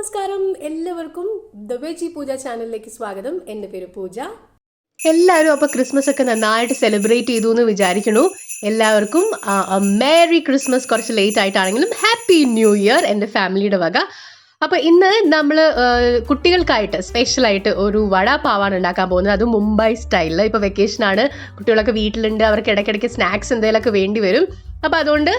നമസ്കാരം എല്ലാവർക്കും the veggie പൂജ ചാനലിലേക്ക് സ്വാഗതം. എൻ്റെ പേര് പൂജ. എല്ലാവരും അപ്പോൾ ക്രിസ്മസ് ഒക്കെ നന്നായിട്ട് സെലിബ്രേറ്റ് ചെയ്തു എന്ന് വിചാരിക്കുന്നു. എല്ലാവർക്കും മേരി ക്രിസ്മസ്. കുറച്ച് ലേറ്റ് ആയിട്ടാണെങ്കിലും ഹാപ്പി ന്യൂ ഇയർ എൻ്റെ ഫാമിലിയുടെ വക. അപ്പോൾ ഇന്ന് നമ്മൾ കുട്ടികൾക്കായിട്ട് സ്പെഷ്യലായിട്ട് ഒരു വടാ പാവാണ് ഉണ്ടാക്കാൻ പോകുന്നത്. അത് മുംബൈ സ്റ്റൈലിൽ. ഇപ്പോൾ വെക്കേഷനാണ്, കുട്ടികളൊക്കെ വീട്ടിലുണ്ട്, അവർക്ക് ഇടയ്ക്കിടയ്ക്ക് സ്നാക്സ് എന്തെങ്കിലുമൊക്കെ വേണ്ടി വരും. അപ്പോൾ അതുകൊണ്ട്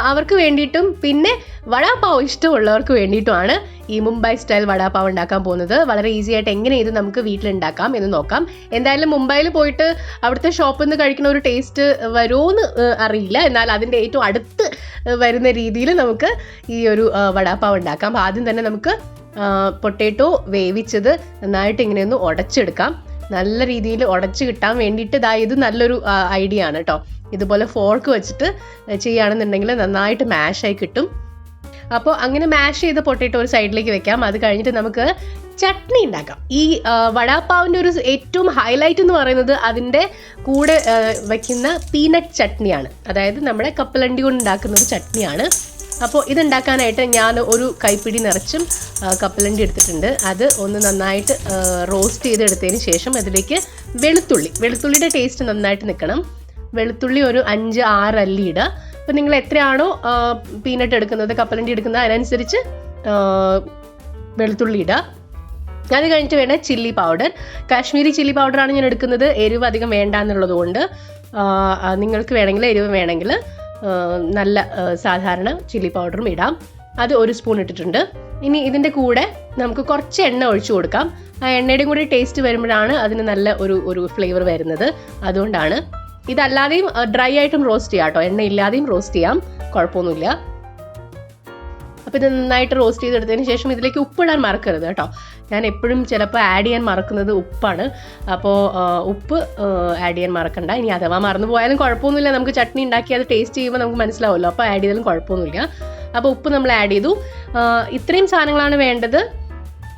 അവർക്ക് വേണ്ടിയിട്ടും പിന്നെ വടാപാവ് ഇഷ്ടമുള്ളവർക്ക് വേണ്ടിയിട്ടുമാണ് ഈ മുംബൈ സ്റ്റൈൽ വടാപാവ് ഉണ്ടാക്കാൻ പോകുന്നത്. വളരെ ഈസി ആയിട്ട് എങ്ങനെ ഇത് നമുക്ക് വീട്ടിലുണ്ടാക്കാം എന്ന് നോക്കാം. എന്തായാലും മുംബൈയിൽ പോയിട്ട് അവിടുത്തെ ഷോപ്പിൽ നിന്ന് കഴിക്കുന്ന ഒരു ടേസ്റ്റ് വരുമോയെന്ന് അറിയില്ല, എന്നാൽ അതിൻ്റെ ഏറ്റവും അടുത്ത് വരുന്ന രീതിയിൽ നമുക്ക് ഈ ഒരു വടാപാവ് ഉണ്ടാക്കാം. അപ്പോൾ ആദ്യം തന്നെ നമുക്ക് പൊട്ടാറ്റോ വേവിച്ചത് നന്നായിട്ട് ഇങ്ങനെയൊന്ന് ഉടച്ചെടുക്കാം. നല്ല രീതിയിൽ ഉടച്ച് കിട്ടാൻ വേണ്ടിയിട്ട് ഇത് നല്ലൊരു ഐഡിയ ആണ് കേട്ടോ. ഇതുപോലെ ഫോർക്ക് വെച്ചിട്ട് ചെയ്യുകയാണെന്നുണ്ടെങ്കിൽ നന്നായിട്ട് മാഷായി കിട്ടും. അപ്പോൾ അങ്ങനെ മാഷ് ചെയ്ത പൊട്ടാറ്റോ ഒരു സൈഡിലേക്ക് വെക്കാം. അത് കഴിഞ്ഞിട്ട് നമുക്ക് ചട്നി ഉണ്ടാക്കാം. ഈ വടാപാവിൻ്റെ ഒരു ഏറ്റവും ഹൈലൈറ്റ് എന്ന് പറയുന്നത് അതിൻ്റെ കൂടെ വയ്ക്കുന്ന പീനട്ട് ചട്നിയാണ്. അതായത് നമ്മുടെ കപ്പലണ്ടി കൊണ്ട് ഉണ്ടാക്കുന്ന ഒരു ചട്നിയാണ്. അപ്പോൾ ഇതുണ്ടാക്കാനായിട്ട് ഞാൻ ഒരു കൈപ്പിടി നിറച്ചും കപ്പലണ്ടി എടുത്തിട്ടുണ്ട്. അത് ഒന്ന് നന്നായിട്ട് റോസ്റ്റ് ചെയ്തെടുത്തതിന് ശേഷം അതിലേക്ക് വെളുത്തുള്ളിയുടെ ടേസ്റ്റ് നന്നായിട്ട് നിൽക്കണം. വെളുത്തുള്ളി ഒരു 5-6 അല്ലി ഇടുക. അപ്പോൾ നിങ്ങൾ എത്രയാണോ പീനട്ട് എടുക്കുന്നത്, കപ്പലണ്ടി എടുക്കുന്നത്, അതിനനുസരിച്ച് വെളുത്തുള്ളി ഇടുക. അത് കഴിഞ്ഞിട്ട് വേണേൽ ചില്ലി പൗഡർ, കാശ്മീരി ചില്ലി പൗഡറാണ് ഞാൻ എടുക്കുന്നത്. എരിവ് അധികം വേണ്ട എന്നുള്ളത് കൊണ്ട് നിങ്ങൾക്ക് വേണമെങ്കിൽ എരിവ് വേണമെങ്കിൽ നല്ല സാധാരണ ചില്ലി പൗഡറും ഇടാം. അത് 1 സ്പൂൺ ഇട്ടിട്ടുണ്ട്. ഇനി ഇതിൻ്റെ കൂടെ നമുക്ക് കുറച്ച് എണ്ണ ഒഴിച്ചു കൊടുക്കാം. ആ എണ്ണയുടെയും കൂടി ടേസ്റ്റ് വരുമ്പോഴാണ് അതിന് നല്ല ഒരു ഫ്ലേവർ വരുന്നത്. അതുകൊണ്ടാണ്. ഇതല്ലാതെയും ഡ്രൈ ആയിട്ടും റോസ്റ്റ് ചെയ്യാം കേട്ടോ, എണ്ണ ഇല്ലാതെയും റോസ്റ്റ് ചെയ്യാം, കുഴപ്പമൊന്നുമില്ല. അപ്പോൾ ഇത് നന്നായിട്ട് റോസ്റ്റ് ചെയ്തെടുത്തതിന് ശേഷം ഇതിലേക്ക് ഉപ്പിടാൻ മറക്കരുത് കേട്ടോ. ഞാൻ എപ്പോഴും ചിലപ്പോൾ ആഡ് ചെയ്യാൻ മറക്കുന്നത് ഉപ്പാണ്. അപ്പോൾ ഉപ്പ് ആഡ് ചെയ്യാൻ മറക്കണ്ട. ഇനി അഥവാ മറന്നു പോയാലും കുഴപ്പമൊന്നുമില്ല, നമുക്ക് ചട്നി ഉണ്ടാക്കി അത് ടേസ്റ്റ് ചെയ്യുമ്പോൾ നമുക്ക് മനസ്സിലാവുമല്ലോ. അപ്പോൾ ആഡ് ചെയ്താലും കുഴപ്പമൊന്നുമില്ല. അപ്പോൾ ഉപ്പ് നമ്മൾ ആഡ് ചെയ്തു. ഇത്രയും സാധനങ്ങളാണ് വേണ്ടത്.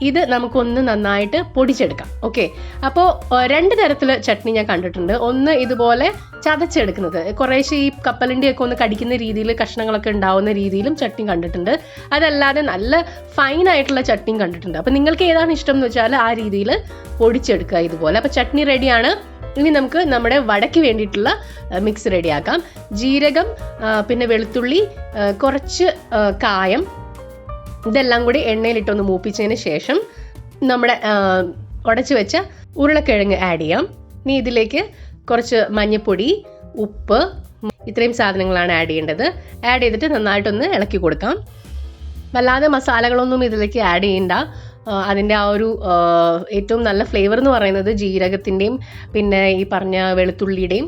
ഇത് നമുക്കൊന്ന് നന്നായിട്ട് പൊടിച്ചെടുക്കാം. ഓക്കെ, അപ്പോൾ 2 തരത്തിൽ ചട്നി ഞാൻ കണ്ടിട്ടുണ്ട്. ഒന്ന് ഇതുപോലെ ചതച്ചെടുക്കുന്നത്, കുറേശ്ശെ ഈ കപ്പലണ്ടിയൊക്കെ ഒന്ന് കടിക്കുന്ന രീതിയിൽ കഷ്ണങ്ങളൊക്കെ ഉണ്ടാവുന്ന രീതിയിലും ചട്നി കണ്ടിട്ടുണ്ട്. അതല്ലാതെ നല്ല ഫൈനായിട്ടുള്ള ചട്നിയും കണ്ടിട്ടുണ്ട്. അപ്പോൾ നിങ്ങൾക്ക് ഏതാണ് ഇഷ്ടം എന്ന് വെച്ചാൽ ആ രീതിയിൽ പൊടിച്ചെടുക്കുക ഇതുപോലെ. അപ്പോൾ ചട്നി റെഡിയാണ്. ഇനി നമുക്ക് നമ്മുടെ വടയ്ക്ക് വേണ്ടിയിട്ടുള്ള മിക്സ് റെഡിയാക്കാം. ജീരകം, പിന്നെ വെളുത്തുള്ളി, കുറച്ച് കായം, ഇതെല്ലാം കൂടി എണ്ണയിലിട്ടൊന്ന് മൂപ്പിച്ചതിന് ശേഷം നമ്മുടെ ഉടച്ചു വെച്ച ഉരുളക്കിഴങ്ങ് ആഡ് ചെയ്യാം. ഇനി ഇതിലേക്ക് കുറച്ച് മഞ്ഞൾപ്പൊടി, ഉപ്പ്, ഇത്രയും സാധനങ്ങളാണ് ആഡ് ചെയ്യേണ്ടത്. ആഡ് ചെയ്തിട്ട് നന്നായിട്ടൊന്ന് ഇളക്കി കൊടുക്കാം. വല്ലാതെ മസാലകളൊന്നും ഇതിലേക്ക് ആഡ് ചെയ്യണ്ട. അതിൻ്റെ ആ ഒരു ഏറ്റവും നല്ല ഫ്ലേവർ എന്ന് പറയുന്നത് ജീരകത്തിൻ്റെയും പിന്നെ ഈ പറഞ്ഞ വെളുത്തുള്ളിയുടെയും,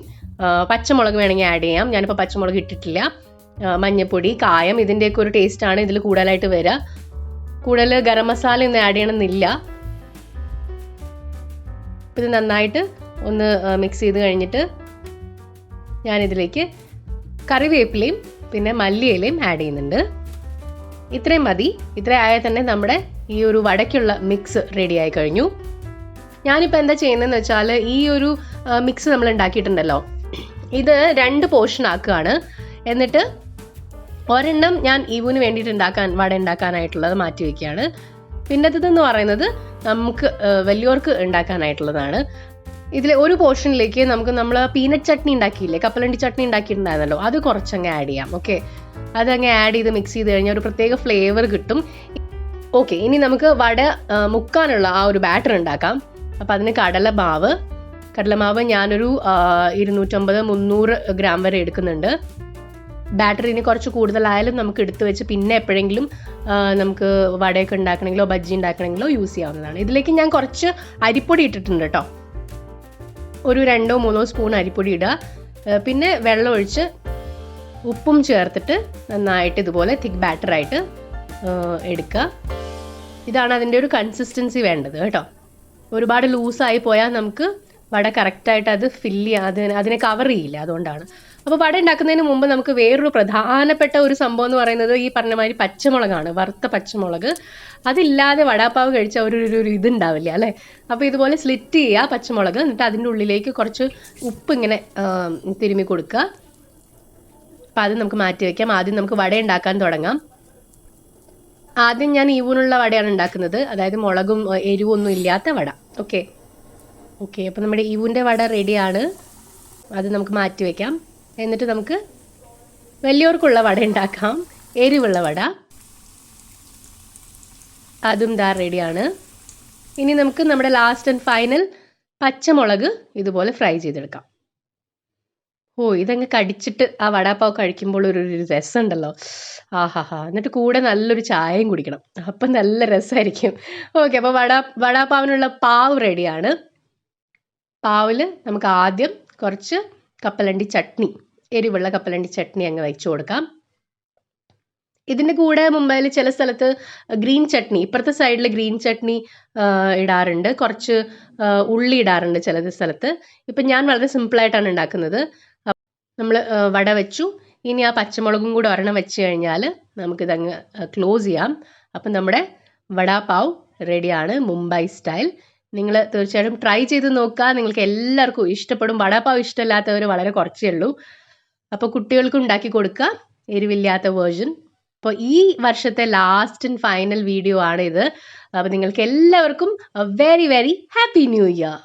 പച്ചമുളക് വേണമെങ്കിൽ ആഡ് ചെയ്യാം. ഞാനിപ്പോൾ പച്ചമുളക് ഇട്ടിട്ടില്ല. മഞ്ഞൾപ്പൊടി, കായം, ഇതിൻ്റെയൊക്കെ ഒരു ടേസ്റ്റാണ് ഇതിൽ കൂടുതലായിട്ട് വരിക. കൂടുതൽ ഗരം മസാല ഒന്നും ആഡ് ചെയ്യണമെന്നില്ല. ഇത് നന്നായിട്ട് ഒന്ന് മിക്സ് ചെയ്ത് കഴിഞ്ഞിട്ട് ഞാനിതിലേക്ക് കറിവേപ്പിലയും പിന്നെ മല്ലിയിലയും ആഡ് ചെയ്യുന്നുണ്ട്. ഇത്രയും മതി. ഇത്രയും ആയാൽ തന്നെ നമ്മുടെ ഈ ഒരു വടയ്ക്കുള്ള മിക്സ് റെഡി ആയി കഴിഞ്ഞു. ഞാനിപ്പോൾ എന്താ ചെയ്യുന്നതെന്ന് വെച്ചാൽ ഈ ഒരു മിക്സ് നമ്മൾ ഉണ്ടാക്കിയിട്ടുണ്ടല്ലോ, ഇത് 2 പോർഷൻ ആക്കുകയാണ്. എന്നിട്ട് ഒരെണ്ണം ഞാൻ ഈവുന് വേണ്ടിയിട്ട് വട ഉണ്ടാക്കാനായിട്ടുള്ളത് മാറ്റി വയ്ക്കുകയാണ്. പിന്നത്തേതെന്ന് പറയുന്നത് നമുക്ക് വലിയവർക്ക് ഉണ്ടാക്കാനായിട്ടുള്ളതാണ്. ഇതിൽ ഒരു പോർഷനിലേക്ക് നമ്മൾ പീനട്ട് ചട്നി ഉണ്ടാക്കിയില്ലേ, കപ്പലണ്ടി ചട്നി ഉണ്ടാക്കിയിട്ടുണ്ടായിരുന്നല്ലോ, അത് കുറച്ചങ്ങ് ആഡ് ചെയ്യാം. ഓക്കെ, അതങ്ങ് ആഡ് ചെയ്ത് മിക്സ് ചെയ്ത് കഴിഞ്ഞാൽ ഒരു പ്രത്യേക ഫ്ലേവർ കിട്ടും. ഓക്കെ, ഇനി നമുക്ക് വട മുക്കാനുള്ള ആ ഒരു ബാറ്റർ ഉണ്ടാക്കാം. അപ്പോൾ അതിന് കടലമാവ് ഞാനൊരു 250-300 ഗ്രാം വരെ എടുക്കുന്നുണ്ട്. ബാറ്ററിന് കുറച്ച് കൂടുതലായാലും നമുക്ക് എടുത്തു വെച്ച് പിന്നെ എപ്പോഴെങ്കിലും നമുക്ക് വടയൊക്കെ ഉണ്ടാക്കണമെങ്കിലോ ബജ്ജി ഉണ്ടാക്കണമെങ്കിലോ യൂസ് ചെയ്യാവുന്നതാണ്. ഇതിലേക്ക് ഞാൻ കുറച്ച് അരിപ്പൊടി ഇട്ടിട്ടുണ്ട് കേട്ടോ. ഒരു 2-3 സ്പൂൺ അരിപ്പൊടി ഇടുക. പിന്നെ വെള്ളം ഒഴിച്ച് ഉപ്പും ചേർത്തിട്ട് നന്നായിട്ട് ഇതുപോലെ തിക്ക് ബാറ്ററായിട്ട് എടുക്കുക. ഇതാണ് അതിൻ്റെ ഒരു കൺസിസ്റ്റൻസി വേണ്ടത് കേട്ടോ. ഒരുപാട് ലൂസായി പോയാൽ നമുക്ക് വട കറക്റ്റായിട്ട് അത് ഫില്ല് അതിനെ കവർ ചെയ്യില്ല. അതുകൊണ്ടാണ്. അപ്പോൾ വട ഉണ്ടാക്കുന്നതിന് മുമ്പ് നമുക്ക് വേറൊരു പ്രധാനപ്പെട്ട ഒരു സംഭവം എന്ന് പറയുന്നത് ഈ പറഞ്ഞ മാതിരി പച്ചമുളകാണ്, വറുത്ത പച്ചമുളക്. അതില്ലാതെ വടാപ്പാവ് കഴിച്ച ഒരു ഇതുണ്ടാവില്ല അല്ലേ. അപ്പോൾ ഇതുപോലെ സ്ലിറ്റ് ചെയ്യുക പച്ചമുളക്. എന്നിട്ട് അതിൻ്റെ ഉള്ളിലേക്ക് കുറച്ച് ഉപ്പ് ഇങ്ങനെ തിരുമ്മി കൊടുക്കുക. അപ്പോൾ അത് നമുക്ക് മാറ്റി വയ്ക്കാം. ആദ്യം നമുക്ക് വട ഉണ്ടാക്കാൻ തുടങ്ങാം. ആദ്യം ഞാൻ ഈവനുള്ള വടയാണ് ഉണ്ടാക്കുന്നത്, അതായത് മുളകും എരിവൊന്നും ഇല്ലാത്ത വട. ഓക്കെ ഓക്കെ, അപ്പോൾ നമ്മുടെ ഈവൂൻ്റെ വട റെഡിയാണ്. അത് നമുക്ക് മാറ്റി വയ്ക്കാം. എന്നിട്ട് നമുക്ക് വലിയവർക്കുള്ള വട ഉണ്ടാക്കാം, എരിവുള്ള വട. അതും ദാ റെഡിയാണ്. ഇനി നമുക്ക് നമ്മുടെ ലാസ്റ്റ് ആൻഡ് ഫൈനൽ പച്ചമുളക് ഇതുപോലെ ഫ്രൈ ചെയ്തെടുക്കാം. ഓ, ഇതങ്ങ് കടിച്ചിട്ട് ആ വടാപ്പാവ് കഴിക്കുമ്പോൾ ഒരു രസമുണ്ടല്ലോ, ആഹാഹാ. എന്നിട്ട് കൂടെ നല്ലൊരു ചായയും കുടിക്കണം, അപ്പം നല്ല രസമായിരിക്കും. ഓക്കെ, അപ്പോൾ വടാപ്പാവിനുള്ള പാവ് റെഡിയാണ്. പാവിൽ നമുക്ക് ആദ്യം കുറച്ച് കപ്പലണ്ടി ചട്നി, എരിവുള്ള കപ്പലണ്ടി ചട്നി അങ്ങ് വെച്ചു കൊടുക്കാം. ഇതിൻ്റെ കൂടെ മുംബൈയിൽ ചില സ്ഥലത്ത് ഗ്രീൻ ചട്നി, ഇപ്പുറത്തെ സൈഡിൽ ഗ്രീൻ ചട്നി ഇടാറുണ്ട്, കുറച്ച് ഉള്ളി ഇടാറുണ്ട് ചില സ്ഥലത്ത്. ഇപ്പം ഞാൻ വളരെ സിമ്പിളായിട്ടാണ് ഉണ്ടാക്കുന്നത്. നമ്മൾ വട വെച്ചു, ഇനി ആ പച്ചമുളകും കൂടെ ഒരെണ്ണം വെച്ച് കഴിഞ്ഞാൽ നമുക്കിതങ്ങ് ക്ലോസ് ചെയ്യാം. അപ്പം നമ്മുടെ വടാപാവ് റെഡിയാണ്, മുംബൈ സ്റ്റൈൽ. നിങ്ങൾ തീർച്ചയായിട്ടും ട്രൈ ചെയ്ത് നോക്കുക, നിങ്ങൾക്ക് എല്ലാവർക്കും ഇഷ്ടപ്പെടും. വടാപാവ് ഇഷ്ടമില്ലാത്തവർ വളരെ കുറച്ചേ ഉള്ളൂ. അപ്പോൾ കുട്ടികൾക്ക് ഉണ്ടാക്കി കൊടുക്കുക, എരിവില്ലാത്ത വേർഷൻ. അപ്പോൾ ഈ വർഷത്തെ ലാസ്റ്റ് ആൻഡ് ഫൈനൽ വീഡിയോ ആണ് ഇത്. അപ്പോൾ നിങ്ങൾക്ക് എല്ലാവർക്കും very very happy new year.